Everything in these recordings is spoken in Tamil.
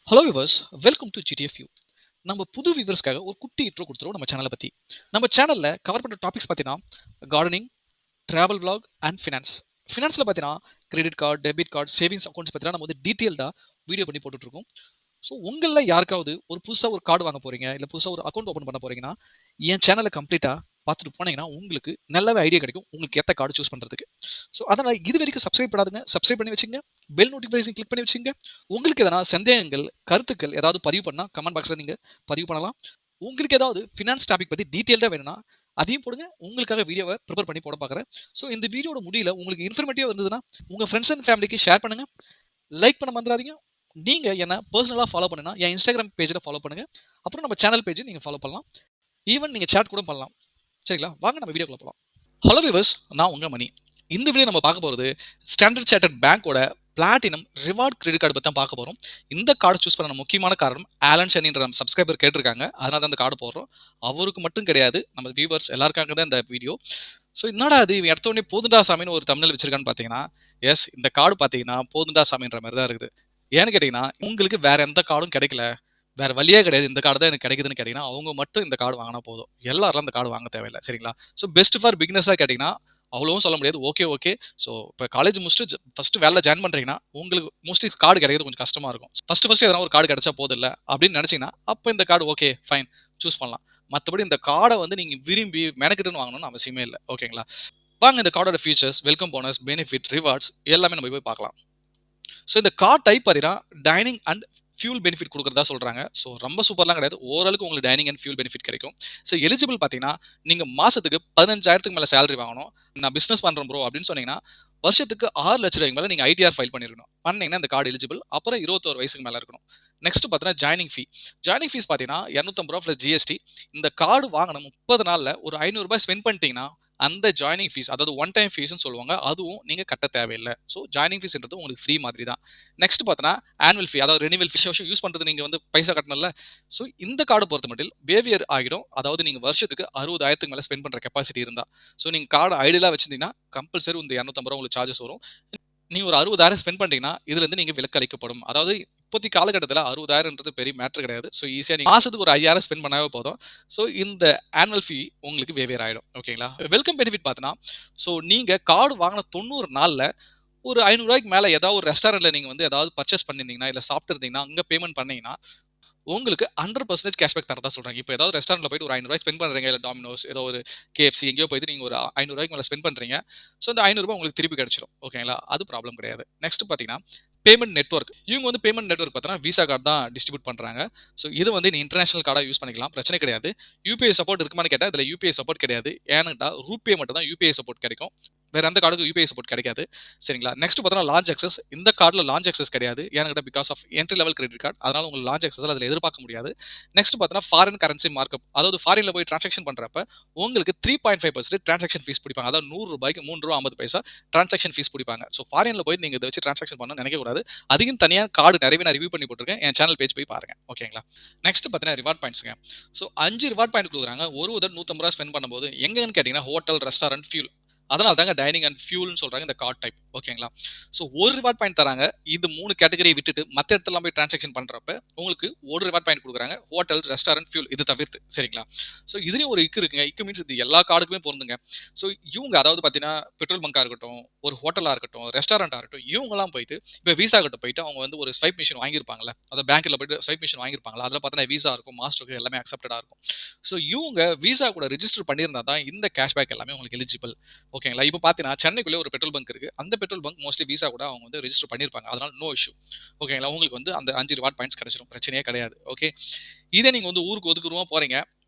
Hello viewers, welcome to GTF U. நம்ம புது வியூவர்ஸ்க்காக ஒரு குட்டி இன்ட்ரோ கொடுத்துருவோம் நம்ம சேனலை பற்றி. நம்ம சேனலில் கவர் பண்ணுற டாபிக்ஸ் பார்த்தீங்கன்னா gardening, travel vlog and finance. ஃபினான்ஸில் பார்த்தீங்கன்னா credit card, debit card, savings accounts பார்த்தீங்கன்னா நம்ம வந்து டீட்டெயில்டாக வீடியோ பண்ணி போட்டுட்ருக்கோம். ஸோ உங்களில் யாருக்காவது ஒரு புதுசாக ஒரு கார்டு வாங்க போகிறீங்க, இல்லை புதுசாக ஒரு அக்கௌண்ட் ஓப்பன் பண்ண போகிறீங்கன்னா என் சேனலை கம்ப்ளீட்டாக பார்த்துட்டு போனீங்கன்னா உங்களுக்கு நல்லாவே ஐடியா கிடைக்கும் உங்களுக்கு ஏற்ற கார்டு சூஸ் பண்ணுறதுக்கு. ஸோ அதனால் இது வரைக்கும் சப்ஸ்கிரைப் பண்ணாதுங்க, சப்ஸ்கிரைப் பண்ணி வச்சுங்க. பெல் நோட்டிஃபிகேஷன் கிளிக் பண்ணி வச்சுங்க. உங்களுக்கு எதனா சந்தேகங்கள், கருத்துக்கள் ஏதாவது பதிவு பண்ணால் கமெண்ட் பாக்ஸில் நீங்கள் பதிவு பண்ணலாம். உங்களுக்கு ஏதாவது ஃபினான்ஸ் டாபிக் பற்றி டீட்டெயில்டாக வேணும்னா அதையும் போடுங்க. உங்களுக்காக வீடியோவை ப்ரிப்பேர் பண்ணி போட பார்க்குறேன். ஸோ இந்த வீடியோட முடியல உங்களுக்கு இன்ஃபர்மேட்டிவாக இருந்ததுன்னா உங்கள் ஃப்ரெண்ட்ஸ் அண்ட் ஃபேமிலிக்கு ஷேர் பண்ணுங்கள். லைக் பண்ண மறந்துடாதீங்க. நீங்கள் என்ன பர்சனலாக ஃபாலோ பண்ணுன்னா என் இன்ஸ்டாகிராம் பேஜில் ஃபாலோ பண்ணுங்கள். அப்புறம் நம்ம சேனல் பேஜை நீங்கள் ஃபாலோ பண்ணலாம். ஈவன் நீங்கள் சேட் கூட பண்ணலாம். சரிங்களா? வாங்க நம்ம வீடியோக்குள்ள போகலாம். ஹலோ விவர்ஸ், நான் உங்கள் மணி. இந்த வீடியோ நம்ம பார்க்க போகிறது ஸ்டாண்டர்ட் சார்ட்டர்ட் பேங்கோட பிளாட்டினம் ரிவார்ட் கிரெடிட் கார்டு பற்றி தான் பார்க்க போகிறோம். இந்த கார்டு சூஸ் பண்ண முக்கியமான காரணம் ஆலன் ஷனின்ற நம்ம சப்ஸ்கிரைபர் கேட்டிருக்காங்க. அதனால தான் இந்த கார்டு போடுறோம். அவருக்கு மட்டும் கிடையாது, நம்ம வியூவர்ஸ் எல்லாருக்காக தான் இந்த வீடியோ. ஸோ என்னடா அது இவன் எடுத்த உடனே போதுண்டா சாமின்னு ஒரு தமிழில் வச்சிருக்கான்னு பார்த்தீங்கன்னா, எஸ், இந்த கார்டு பார்த்தீங்கன்னா போதுண்டா சாமின்ற மாதிரி தான் இருக்குது. ஏன்னு கேட்டிங்கன்னா உங்களுக்கு வேற எந்த கார்டும் கிடைக்கல, வேற வழியே கிடையாது, இந்த கார்டு தான் எனக்கு கிடைக்குதுன்னு கேட்டிங்கன்னா அவங்க மட்டும் இந்த கார்டு வாங்கினா போதும். எல்லாரும் இந்த கார்டு வாங்க தேவையில்லை. சரிங்களா? ஸோ பெஸ்ட் ஃபார் பிகினர்ஸாக கேட்டிங்கன்னா அவ்வளவும் சொல்ல முடியாது. ஓகே. ஸோ இப்போ காலேஜ் முடிச்சுட்டு ஃபர்ஸ்ட் வேலை ஜாயின் பண்ணுறீங்கன்னா உங்களுக்கு மோஸ்ட்லி கார்டு கிடைக்கிறது கொஞ்சம் கஷ்டமாக இருக்கும். ஃபர்ஸ்ட் எதனா ஒரு கார்டு கிடைச்சா போதும் இல்லை அப்படின்னு நினச்சிங்கன்னா அப்போ இந்த கார்டு ஓகே ஃபைன் சூஸ் பண்ணலாம். மற்றபடி இந்த கார்டை வந்து நீங்கள் விரும்பி மெனக்கிட்டுன்னு வாங்கணும்னு அவசியமே இல்லை. ஓகேங்களா? வாங்க இந்த கார்டோட features, welcome bonus, benefit, rewards எல்லாமே நம்ம போய் பார்க்கலாம். ஸோ இந்த கார்ட் டைப் பார்த்தீங்கன்னா டைனிங் அண்ட் ஃபியூல் பெனிஃபிட் கொடுக்குறதா சொல்கிறாங்க. ஸோ ரொம்ப சூப்பர்லாம் கிடையாது, ஓரளவுக்கு உங்களுக்கு டைனிங் அண்ட் ஃபியூல் பெனிஃபிட் கிடைக்கும். ஸோ எலிஜிபிள் பார்த்தீங்கன்னா நீங்கள் மாதத்துக்கு 15,000க்கு மேலே சேலரி வாங்கணும். நான் பிஸ்னஸ் பண்ணுறேன் ப்ரோ அப்படின்னு சொன்னீங்கன்னா வருஷத்துக்கு 6 லட்ச ரூபாய்க்கு மேலே நீங்கள் ஐடிஆர் ஃபைல் பண்ணிருக்கணும். பண்ணீங்கன்னா இந்த கார்டு எலிஜிபிள். அப்புறம் 21 வயசுக்கு மேலே இருக்கணும். நெக்ஸ்ட் பார்த்தீங்கன்னா ஜாயினிங் ஃபீ. ஜாயினிங் ஃபீஸ் பார்த்தீங்கன்னா 250 ரூபா ப்ளஸ் ஜிஎஸ்டி. இந்த கார்டு வாங்கணும் 30 நாளில் ஒரு 500 ரூபாய் ஸ்பெண்ட் பண்ணிட்டீங்கன்னா அந்த ஜாயினிங் ஃபீஸ், அதாவது ஒன் டைம் ஃபீஸ்னு சொல்லுவாங்க, அதுவும் நீங்க கட்ட தேவையில்லை. ஸோ ஜாயினிங் ஃபீஸ்ன்றது உங்களுக்கு ஃப்ரீ மாதிரி தான். நெக்ஸ்ட் பார்த்தோன்னா ஆனுவல் ஃபீ, அதாவது ரெனிவல் ஃபீஸ் யூஸ் பண்ணுறது நீங்கள் வந்து பைசா கட்டணும்ல. ஸோ இந்த கார்டு பொறுத்த மட்டும் வேவியர் ஆகிடும். அதாவது நீங்கள் வருஷத்துக்கு 60,000க்கு மேலே ஸ்பெண்ட் பண்ணுற கெப்பாசிட்டி இருந்தால். ஸோ நீங்கள் கார்டு ஐடியலாக வச்சிருந்தீங்கன்னா கம்பல்சரி இந்த 250 ரூபா உங்களுக்கு சார்ஜஸ் வரும். நீங்க ஒரு 60,000 ஸ்பெண்ட் பண்ணிட்டீங்கன்னா இதுல இருந்து நீங்க விலக்கு அளிக்கப்படும். அதாவது இப்போதைய காலகட்டத்தில் 60,000ன்றது பெரிய மேட்டர் கிடையாது. ஸோ ஈஸியாக நீங்கள் மாசத்துக்கு ஒரு 5,000 ஸ்பெண்ட் பண்ணாவே போதும். ஸோ இந்த ஆனுவல் ஃபீ உங்களுக்கு வேவியர் ஆகிடும். ஓகேங்களா? வெல்கம் பெனிஃபிட் பார்த்தீங்கன்னா, ஸோ நீங்கள் கார்டு வாங்கின 90 நாளில் ஒரு 500 ரூபாய்க்கு மேலே ஏதாவது ஒரு ரெஸ்டாரண்ட்டில் நீங்கள் வந்து ஏதாவது பர்ச்சேஸ் பண்ணியிருந்தீங்கன்னா, இல்லை சாப்பிட்டு இருந்தீங்கன்னா, அங்கே பேமெண்ட் பண்ணீங்கன்னா உங்களுக்கு 100% கேஷ்பேக் தரதா சொல்றாங்க. இப்போ ஏதாவது ரெஸ்டாரண்ட்ல போயிட்டு ஒரு 500 ரூபாய்க்கு ஸ்பெண்ட் பண்றீங்க, இல்ல டாமினோஸ் ஏதோ ஒரு KFC எங்கேயோ போயிட்டு நீங்க ஒரு 500 ரூபாய்க்கு மேல ஸ்பெண்ட் பண்றீங்க. ஸோ அந்த 500 ரூபாய் உங்களுக்கு திருப்பி கிடைச்சிடும். ஓகேங்களா? அது ப்ராப்ளம் கிடையாது. நெக்ஸ்ட் பார்த்தீங்கன்னா பேமெண்ட் நெட்வொர்க். இவங்க வந்து பேமெண்ட் நெட்வொர்க் பார்த்தீங்கன்னா விசா கார்டு தான் டிஸ்ட்ரிபியூட் பண்றாங்க. ஸோ இது வந்து நீ இன்டர்நேஷனல் கார்டா யூஸ் பண்ணிக்கலாம், பிரச்சனை கிடையாது. யூபிஐ சப்போர்ட் இருக்குமான்னு கேட்டால் இதில் யூபிஐ சப்போர்ட் கிடையாது. ஏன்னுட்டா ரூபே மட்டும் தான் யூபிஐ சப்போர்ட் கிடைக்கும். வேற எந்த கார்டுக்கும் யூபிஐ சப்போர்ட் கிடைக்காது. சரிங்களா? நெக்ஸ்ட் பார்த்தீங்கன்னா லான்ச் அக்சஸ். இந்த கார்டில் லான்ச் அக்சஸ் கிடையாது. ஏன்னு because of entry level credit card, அதனால உங்களுக்கு லான்ச் அக்சஸ் அதில் எதிர்பார்க்க முடியாது. நெக்ஸ்ட் பார்த்தீங்கன்னா ஃபாரின் கரன்சி மார்க்அப். அதாவது ஃபாரின்ல போய் டிரான்சாக்ஷன் பண்றப்ப உங்களுக்கு 3.5% டிரான்சாக்ஷன் ஃபீஸ் பிடிப்பாங்க. அதாவது 100 ரூபாய்க்கு 3 ரூபா 50 பைசா டிரான்சாக்ஷன் ஃபீஸ் பிடிப்பாங்க. ஸோ ஃபாரின்ல போய் நீங்க இதை வச்சு டிரான்சாக்ஷன் பண்ண நினைக்க கூடாது. அதுக்கும் தனியாக கார்டு நிறையவே நான் ரிவ்யூ பண்ணி போட்டிருக்கேன். என் சேனல் பேஜ் போய் பாருங்க. ஓகேங்களா? நெக்ஸ்ட் பார்த்தீங்கன்னா ரிவார்ட் பாயிண்ட்ஸ்ங்க. ஸோ 5 ரிவார்ட் பாயிண்ட் கொடுக்குறாங்க. ஒரு உதர் 150 ரூபா ஸ்பெண்ட் பண்ணும்போது எங்கன்னு கேட்டீங்கன்னா ஹோட்டல், ரெஸ்டாரண்ட், ஃபியூல். அதனால தாங்க டைனிங் அண்ட் ஃபியூல்னு சொல்றாங்க இந்த கார்ட் டைப். ஓகேங்களா? ஸோ ஒரு ரிவார்ட் பாயிண்ட் தராங்க. இது 3 கேட்டகரியை விட்டுட்டு மற்ற இடத்துல போய் டிரான்சாக்ஷன் பண்றப்ப உங்களுக்கு ஒரு ரிவார்ட் பாயிண்ட் கொடுக்குறாங்க. ஹோட்டல், ரெஸ்டாரண்ட், ஃபியூல் இது தவிர்த்து. சரிங்களா? ஸோ இதுலயும் ஒரு இக்கு இருக்குங்க. இக்கு மீன்ஸ் இது எல்லா கார்டுக்குமே பொருந்துங்க. ஸோ இவங்க அதாவது பார்த்தீங்கன்னா பெட்ரோல் பங்கா இருக்கட்டும், ஒரு ஹோட்டலா இருக்கட்டும், ரெஸ்டாரண்டா இருக்கட்டும், இவங்கலாம் போயிட்டு இப்போ விசா கிட்ட போயிட்டு அவங்க வந்து ஒரு ஸ்வைப் மிஷின் வாங்கியிருப்பாங்கல்ல, அதாவது பேங்க்ல போயிட்டு ஸ்வைப் மிஷின் வாங்கியிருப்பாங்களா, அதில் பார்த்தீங்கன்னா விசா இருக்கும், மாஸ்டருக்கு எல்லாமே அக்செப்டடா இருக்கும். ஸோ இவங்க விசா கூட ரிஜிஸ்டர் பண்ணியிருந்தா தான் இந்த கேஷ்பேக் எல்லாமே உங்களுக்கு எலிஜிபிள். ஓகேங்களா? இப்போ பார்த்தீங்கன்னா சென்னைக்குள்ளே ஒரு பெட்ரோல் பங்க் இருக்கு. அந்த பெட்ரோல் பங்க் மோஸ்ட்லி விசா கூட அவங்க வந்து ரிஜிஸ்டர் பண்ணியிருப்பாங்க. அதனால நோ இஷ்யூ. ஓகேங்களா? உங்களுக்கு வந்து அந்த 5 ரிவார்ட் பாயிண்ட்ஸ் கிடைச்சிடும், பிரச்சனையே கிடையாது. ஓகே. இதே நீங்க வந்து ஊருக்கு ஒதுக்குறவா போறீங்க,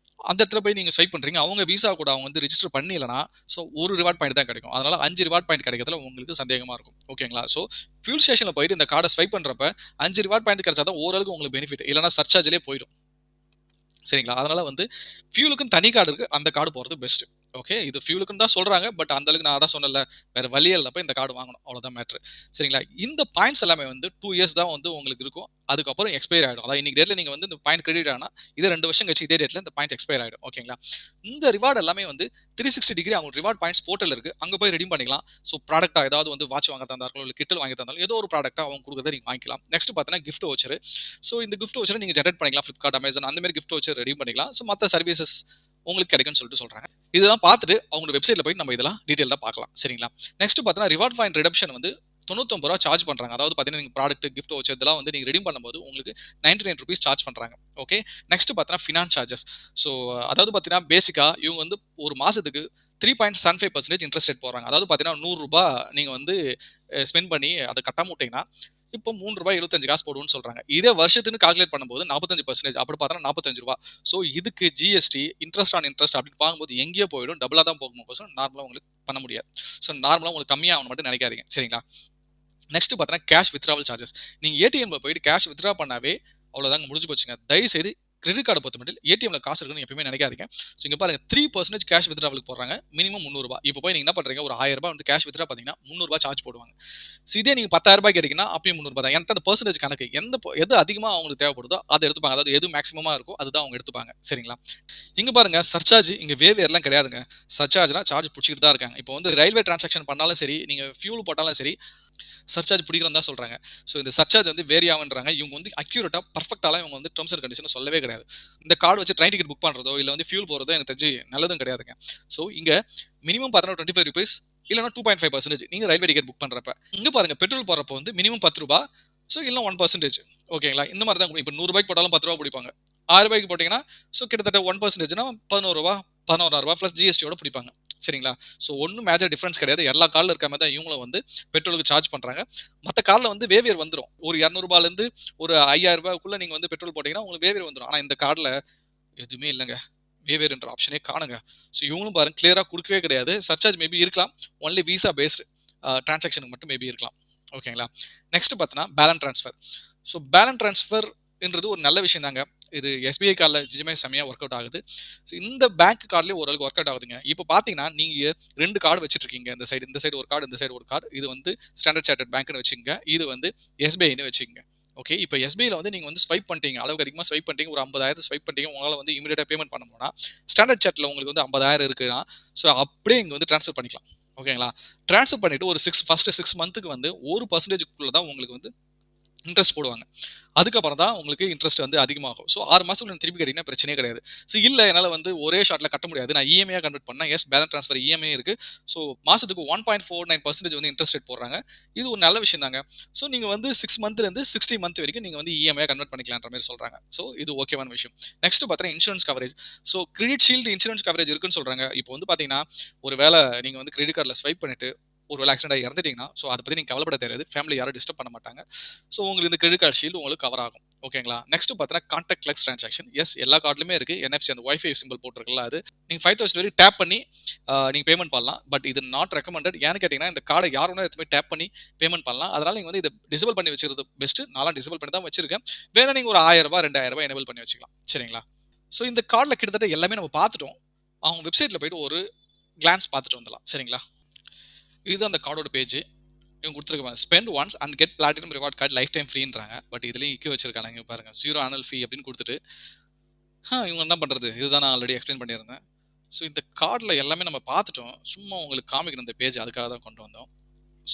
அந்த இடத்துல போய் நீங்க ஸ்வைப் பண்றீங்க, அவங்க விசா கூட அவங்க வந்து ரிஜிஸ்டர் பண்ணலனா ஸோ ஒரு ரிவார்ட் பாயிண்ட் தான் கிடைக்கும். அதனால 5 ரிவார்ட் பாயிண்ட் கிடைக்கிறதுல உங்களுக்கு சந்தேகமா இருக்கும். ஓகேங்களா? ஸோ ஃபியூல் ஸ்டேஷன்ல போயிட்டு இந்த கார்டை ஸ்வைப் பண்றப்ப 5 ரிவார்ட் பாயிண்ட் கிடைச்சா தான் ஓரளவுக்கு உங்களுக்கு பெனிஃபிட். இல்லைனா சர்சார்ஜ்லேயே போயிடும். சரிங்களா? அதனால வந்து ஃபியூலுக்குன்னு தனி கார்டு இருக்கு, அந்த கார்டு போறது பெஸ்ட். ஓகே, இது ஃபியூலுக்குன்னு தான் சொல்றாங்க. பட் அந்த அளவுக்கு நான் அதான் சொன்னேன்ல, வேற வழியே இல்ல. அப்ப இந்த கார்டு வாங்கணும். அவ்வளோதான் மேட்ரு. சரிங்களா? இந்த பாயிண்ட்ஸ் எல்லாமே வந்து 2 இயர்ஸ் தான் வந்து உங்களுக்கு இருக்கும். அதுக்கப்புறம் எக்ஸ்பயர் ஆயிடும். அதாவது இன்னைக்கு டேட்ல நீங்க வந்து இந்த பாயிண்ட் கிரெடிட் ஆனா, இதே 2 வருஷம் கழிச்சு இதே டேட்ல இந்த பாயிண்ட் எக்ஸ்பயர் ஆயிடும். ஓகேங்களா? இந்த ரிவார்ட் எல்லாமே வந்து 360 டிகிரி அவங்க ரிவார்ட் பாயிண்ட்ஸ் போர்ட்டல் இருக்கு. அங்க போய் ரெடீம் பண்ணிக்கலாம். ஸோ ப்ராடக்ட்டா ஏதாவது வந்து வாட்ச் வாங்க தந்தா இருக்கட்டும், இல்ல கிட்டல் வாங்கி தந்தாலும் ஏதோ ஒரு ப்ராடக்ட்டா அவங்க குடுக்கறத நீங்க வாங்கிக்கலாம். நெக்ஸ்ட் பார்த்தீங்கன்னா கிஃப்ட் வவுச்சர். ஸோ இந்த கிஃப்ட் வவுச்சர நீங்க ஜெனரேட் பண்ணிக்கலாம். Flipkart, Amazon அந்த மாரி கிஃப்ட் வவுச்சர் ரெடீம் பண்ணிக்கலாம். ஸோ மத்த சர்வீசஸ் உங்களுக்கு கிடைக்கும்னு சொல்லிட்டு சொல்றாங்க. இதெல்லாம் பார்த்துட்டு அவங்களோட வெப்சைட்ல போய் நம்ம இதெல்லாம் டீடைலா பார்க்கலாம். சரிங்களா? நெக்ஸ்ட் பார்த்தீங்கன்னா ரிவார்ட் பாயிண்ட் ரிடம்ஷன் வந்து ரூ. 99 சார்ஜ் பண்றாங்க. அதாவது பார்த்தீங்கன்னா, நீங்க ப்ராடக்ட், கிஃப்ட் வவுச்சர் இதெல்லாம் வந்து நீங்க ரெடீம் பண்ணும்போது உங்களுக்கு ₹99 சார்ஜ் பண்றாங்க. ஓகே. நெக்ஸ்ட் பார்த்தீங்கன்னா ஃபினான்ஸ் சார்ஜஸ். ஸோ அதாவது பார்த்தீங்கன்னா, பேசிக்கா இவங்க வந்து ஒரு மாசத்துக்கு 3.75% இன்ட்ரெஸ்ட் ரேட் போடுறாங்க. அதாவது பார்த்தீங்கன்னா, ரூ. 100 நீங்க வந்து ஸ்பெண்ட் பண்ணி அத கட்டாம விட்டீங்கன்னா, இப்போ ரூ. 3.75 போடுவோம்னு சொல்றாங்க. இதே வருஷத்துக்கு கால்குலேட் பண்ணும்போது 45% அப்படி பார்த்தா ரூ. 45. ஸோ இதுக்கு ஜிஎஸ்டி, இன்ட்ரெஸ்ட் ஆன் இன்ட்ரெஸ்ட் அப்படின்னு பார்க்கும்போது எங்கேயோ போயிடும். டபுளா தான் போகும். நார்மலா உங்களுக்கு பண்ண முடியாது. ஸோ நார்மலா உங்களுக்கு கம்மியாகணும்னு மட்டும் நினைக்காதீங்க. சரிங்களா? நெக்ஸ்ட் பார்த்தீங்கன்னா கேஷ் வித்ட்ராவல் சார்ஜஸ். நீங்க ஏடிஎம்ல போயிட்டு கேஷ் வித்ட்ரா பண்ணாவே அவ்வளோதாங்க முடிஞ்சு போச்சுங்க. தயவுசெய்து கிரெடிட் கார்டை பொறுத்த மட்டும் ஏடிஎம்ல காசு இருக்குன்னு எப்பவுமே நினைக்காதீங்க. ஸோ இங்க பாருங்க 3% கேஷ் வித்ட்ராவலுக்கு போடுறாங்க. மினிமம் ரூ. 300. இப்போ போய் நீங்க என்ன பண்றீங்க, ஒரு ரூ. 1000 வந்து கேஷ் வித்ட்ரா பண்ணீங்கன்னா ரூ. 300 சார்ஜ் போடுவாங்க. ஸோ இதே நீங்க ரூ. 10,000 கேட்டீங்கன்னா அப்பயும் ரூ. 300 தான். என்கிட்ட அந்த பெர்சன்டேஜ் கணக்கு எது அதிகமா அவங்களுக்கு தேவைப்படுதோ அதை எடுத்துப்பாங்க. அதாவது எது மேக்ஸிமமா இருக்கோ அதுதான் அவங்க எடுத்துப்பாங்க. சரிங்களா? இங்க பாருங்க சர்சார்ஜ் இங்க வேவேர்லாம் கிடையாதுங்க. சர்சார்ஜ்னா சார்ஜ் புடிச்சிட்டு தான் இருக்காங்க. இப்போ வந்து ரயில்வே டிரான்சாக்ஷன் பண்ணாலும் சரி, நீங்க ஃபியூல் போட்டாலும் சரி, சர்சார்ஜ் பிடிக்கிறோம் தான் சொல்றாங்க. ஸோ இந்த சர்சார்ஜ் வந்து வேரி ஆகுன்றாங்க. இவங்க வந்து அக்யூரேட்டா பர்ஃபெக்ட்டாலாம் இவங்க வந்து டெர்ம்ஸ் அண்ட் கண்டிஷன் சொல்லவே கிடையாது. இந்த கார்டு வச்சு ட்ரெயின் டிக்கெட் புக் பண்றதோ இல்ல வந்து ஃபியூல் போறதோ எனக்கு தெரிஞ்சு நல்லதும் கிடையாதுங்க. ஸோ இங்க மினிமம் பார்த்தீங்கன்னா ₹25 இல்லன்னா 2.5% நீங்க ரயில்வே டிக்கெட் புக் பண்றப்ப. இங்க பாருங்க பெட்ரோல் போடுறப்ப வந்து மினிமம் ₹10 ஸோ இல்ல 1% ஓகேங்களா? இந்த மாதிரி தான் இப்ப ₹100 போட்டாலும் ₹10 பிடிப்பாங்க. ₹1000 போட்டீங்கன்னா ஸோ கிட்டத்தட்ட 1%னா ₹11 ₹11,000 பிளஸ் ஜிஎஸ்டியோட பிடிப்பாங்க. சரிங்களா? ஸோ ஒன்னும் மேஜர் டிஃபரன்ஸ் கிடையாது. எல்லா கார்ல இருக்க மாதிரி தான் இவங்களும் வந்து பெட்ரோலுக்கு சார்ஜ் பண்றாங்க. மத்த கார்ல வந்து வேவியர் வந்துரும். ஒரு ₹200லேருந்து ஒரு ₹5000க்குள்ள நீங்க வந்து பெட்ரோல் போட்டீங்கன்னா உங்களுக்கு வேவியர் வந்துரும். ஆனா இந்த கார்டுல எதுவுமே இல்லங்க. வேவியர்ன்ற ஆப்ஷனே காணுங்க. ஸோ இவங்களும் பாருங்க கிளியரா குடுக்கவே கிடையாது. சர்சார்ஜ் மேபி இருக்கலாம். ஒன்லி விசா பேஸ்ட் டிரான்சாக்ஷனுக்கு மட்டும் மேபி இருக்கலாம். ஓகேங்களா? நெக்ஸ்ட் பார்த்தீங்கன்னா பேலன்ஸ் ட்ரான்ஸ்ஃபர். ஸோ பேலன்ஸ் ட்ரான்ஸ்ஃபர்ன்றது ஒரு நல்ல விஷயம் தாங்க. இது எஸ்பிஐ கார்டில் நிஜமே செம்மையா ஒர்க் அவுட் ஆகுது. ஸோ இந்த பேங்க் கார்டுலயே ஓரளவுக்கு ஒர்க் அவுட் ஆகுதுங்க. இப்போ பார்த்தீங்கன்னா, நீங்க 2 கார்டு வச்சுட்டு இருக்கீங்க. இந்த சைடு ஒரு கார்டு, இந்த சைடு ஒரு கார்டு. இது வந்து ஸ்டாண்டர்ட் சார்ட்டர்ட் பேங்க்னு வச்சுக்கங்க. இது வந்து எஸ்பிஐன்னு வச்சுக்கங்க. ஓகே. இப்போ எஸ்பிஐல வந்து நீங்க வந்து ஸ்வைப் பண்ணிட்டீங்க. அளவுக்கு அதிகமா ஸ்வைப் பண்ணிட்டீங்க. ஒரு 50,000 ஸ்வைப் பண்ணிட்டீங்க. உங்களால வந்து இமிடியேட்டா பேமெண்ட் பண்ண முடியும்னா, ஸ்டாண்டர்ட் சார்ட்ல உங்களுக்கு வந்து 50,000 இருக்குன்னா, ஸோ அப்படியே இங்க வந்து ட்ரான்ஸ்ஃபர் பண்ணிக்கலாம். ஓகேங்களா? ட்ரான்ஸ்ஃபர் பண்ணிட்டு ஒரு ஃபர்ஸ்ட் 6 மந்த்துக்கு வந்து 1% தான் உங்களுக்கு வந்து இன்ட்ரெஸ்ட் போடுவாங்க. அதுக்கப்புறம் தான் உங்களுக்கு இன்ட்ரெஸ்ட் வந்து அதிகமாகும். ஸோ 6 மாசத்துக்குள்ள நீங்க திருப்பி கட்டிங்கன்னா பிரச்சனையே கிடையாது. ஸோ இல்ல என்னால வந்து ஒரே ஷாட்ல கட்ட முடியாது. நான் இஎம்ஐயா கன்வெர்ட் பண்ணா எஸ் பேலன்ஸ் ட்ரான்ஸ்ஃபர் இஎம்ஐ இருக்கு. ஸோ மாசத்துக்கு 1.49% வந்து இன்ட்ரெஸ்ட் ரேட் போடுறாங்க. இது ஒரு நல்ல விஷயம் தாங்க. ஸோ நீங்க வந்து 6 மந்த்லேருந்து 60 மந்த் வரைக்கும் நீங்க வந்து இஎம்ஐயா கன்வெர்ட் பண்ணிக்கலான்ற மாரி சொல்றாங்க. ஸோ இது ஓகேவான விஷயம். நெக்ஸ்ட் பார்த்தீங்கன்னா insurance coverage. So credit shield insurance coverage இருக்குன்னு சொல்றாங்க. இப்போ வந்து பார்த்தீங்கன்னா, ஒரு வேள நீங்க வந்து கிரெடிட் கார்ட்ல ஸ்வைப் பண்ணிட்டு ஒரு வேள ஆக்சிடென்ட் ஆகி இறந்துட்டீங்கன்னா, ஸோ அத பத்தி நீங்க கவலைப்பட தேவையாது. ஃபேமிலி யாரும் டிஸ்டர்ப் பண்ண மாட்டாங்க. ஸோ உங்களுக்கு இந்த கிரெடிட் கார்டு ஷீல்டு உங்களுக்கு கவர் ஆகும். ஓகேங்களா? நெக்ஸ்ட் பார்த்தீங்கன்னா கான்டாக்ட்லெஸ் டிரான்சாக்ஷன். எஸ் எல்லா கார்ட்லயுமே இருக்கு. என்எஃப்சி அந்த வைஃபை சிம்பல் போட்டிருக்குல்ல அது. நீங்க 5000 வரைக்கும் டேப் பண்ணி நீங்க பேமெண்ட் பண்ணலாம். பட் இது நாட் ரெக்கமெண்டட். ஏன்னு கேட்டீங்கன்னா, இந்த கார்டை யார் வேணா எடுத்து போய் டேப் பண்ணி பேமெண்ட் பண்ணலாம். அதனால நீங்க வந்து இத டிசேபிள் பண்ணி வச்சுக்கிறது பெஸ்ட். நான்லாம் டிசேபிள் பண்ணி தான் வச்சிருக்கேன். வேணா நீங்க ஒரு ரூ. 1000 ரூ. 2000 எனேபிள் பண்ணி வச்சுக்கலாம். சரிங்களா? ஸோ இந்த கார்ட்ல கிட்டத்தட்ட எல்லாமே நம்ம பார்த்துட்டோம். அவங்க வெப்சைட்ல போயிட்டு ஒரு கிளான்ஸ் பார்த்துட்டு வந்துடலாம். சரிங்களா? இதுதான் அந்த கார்டோட பேஜ். இவங்க குடுத்துருக்காங்க. Spend once and get platinum reward card lifetime ஃப்ரீன்றாங்க. பட் இதுலயும் இக்க வச்சிருக்காங்க. இங்க பாருங்க. 0 ஆனுவல் ஃபீ அப்படின்னு குடுத்துட்டு, இவங்க என்ன பண்றது? இதுதான் நான் ஆல்ரெடி எக்ஸ்பிளைன் பண்ணியிருந்தேன். ஸோ இந்த கார்ட்ல எல்லாமே நம்ம பார்த்துட்டோம். சும்மா உங்களுக்கு காமிக்கணும் இந்த பேஜ். அதுக்காக தான் கொண்டு வந்தோம்.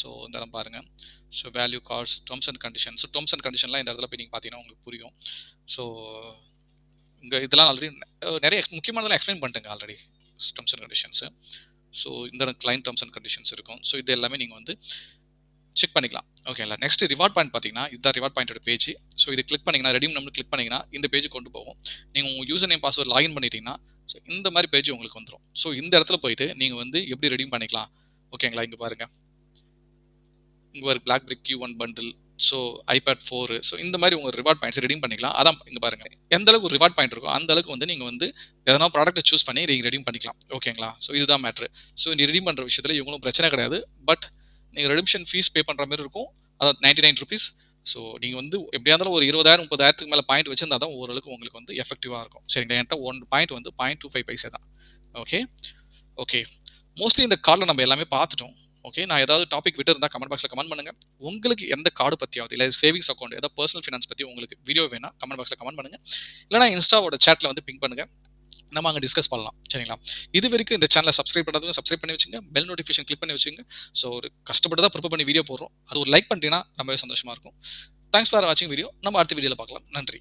ஸோ இந்த இடம் பாருங்க. So value cards, terms and conditions. So terms and கண்டிஷன்லாம் இந்த இடத்துல போய் நீங்க பார்த்தீங்கன்னா உங்களுக்கு புரியும். ஸோ இங்க இதெல்லாம் ஆல்ரெடி நெறைய முக்கியமானதெல்லாம் எக்ஸ்பிளைன் பண்ணிட்டேங்க already. Terms and conditions. So இந்த கிளையன்ட் டெர்ம்ஸ் அண்ட் கண்டிஷன்ஸ் இருக்கும். ஸோ இது எல்லாமே நீங்க வந்து செக் பண்ணிக்கலாம். ஓகேங்களா? நெக்ஸ்ட் ரிவார்ட் பாயிண்ட் பார்த்தீங்கன்னா, இதுதான் ரிவார்ட் பாயிண்டோட பேஜ். ஸோ இது கிளிக் பண்ணீங்கன்னா, ரெடீம் நம்பர் கிளிக் பண்ணீங்கன்னா, இந்த பேஜ் கொண்டு போகும். நீங்க உங்க யூசர் நேம் பாஸ்வேர்ட் லாகின் பண்ணிட்டீங்கன்னா, ஸோ இந்த மாதிரி பேஜ் உங்களுக்கு வந்துரும். ஸோ இந்த இடத்துல போயிட்டு நீங்க வந்து எப்படி ரெடீம் பண்ணிக்கலாம். ஓகேங்களா? இங்க பாருங்க. இங்க ஒரு BlackBerry Q1 bundle. So iPad 4 so இந்த மாதிரி உங்க ரிவார்ட் பாயிண்ட்ஸ் ரெடீம் பண்ணிக்கலாம். அதான் இங்க பாருங்க. எந்த அளவுக்கு ஒரு ரிவார்ட் பாயிண்ட் இருக்கோ, அந்த அளவுக்கு வந்து நீங்க வந்து எதனா ப்ராடக்ட்ட சூஸ் பண்ணி நீங்க ரெடீம் பண்ணிக்கலாம். ஓகேங்களா? ஸோ இதுதான் மேட்டர். ஸோ நீ ரெடீம் பண்ற விஷயத்துல இவங்களும் பிரச்சனை கிடையாது. பட் நீங்க ரெடிம்ஷன் ஃபீஸ் பே பண்ற மாதிரி இருக்கும். அதாவது ₹99. ஸோ நீங்க வந்து எப்படியா இருந்தாலும் ஒரு 20,000 30,000க்கு மேல பாயிண்ட் வச்சிருந்தா தான் ஓரளவுக்கு உங்களுக்கு வந்து எஃபெக்டிவா இருக்கும். சரிங்களா? என்கிட்ட 1 பாயிண்ட் வந்து 0.25 பைசா தான். ஓகே. ஓகே. மோஸ்ட்லி இந்த கார்ட்ல நம்ம எல்லாமே பார்த்துட்டோம். ஓகே. நான் ஏதாவது டாபிக் விட்டிருந்தா கமெண்ட் பாக்ஸ்ல கமெண்ட் பண்ணுங்க. உங்களுக்கு எந்த கார்டு பத்தியாவது, இல்ல சேவிங்ஸ் அக்கவுண்ட், ஏதாவது பெர்சனல் ஃபினான்ஸ் பத்தி உங்களுக்கு வீடியோ வேணா கமெண்ட் பாக்ஸ்ல கமெண்ட் பண்ணுங்க. இல்லனா இன்ஸ்டாவோட சேட்ல வந்து பிங் பண்ணுங்க. நம்ம அங்க டிஸ்கஸ் பண்ணலாம். சரிங்களா? இதுவரைக்கும் இந்த சேனல சப்ஸ்கிரைப் பண்ணாதவங்க சப்ஸ்கிரைப் பண்ணி வச்சுங்க. பெல் நோட்டிஃபிகேஷன் கிளிக் பண்ணி வச்சுங்க. ஸோ ஒரு கஷ்டப்பட்டு தான் ப்ரிப்பேர் பண்ணி வீடியோ போடுறோம். அது ஒரு லைக் பண்ணிட்டீங்கன்னா ரொம்பவே சந்தோஷமா இருக்கும். தேங்க்ஸ் ஃபார் வாட்சிங் வீடியோ. நம்ம அடுத்த வீடியோல பார்க்கலாம். நன்றி.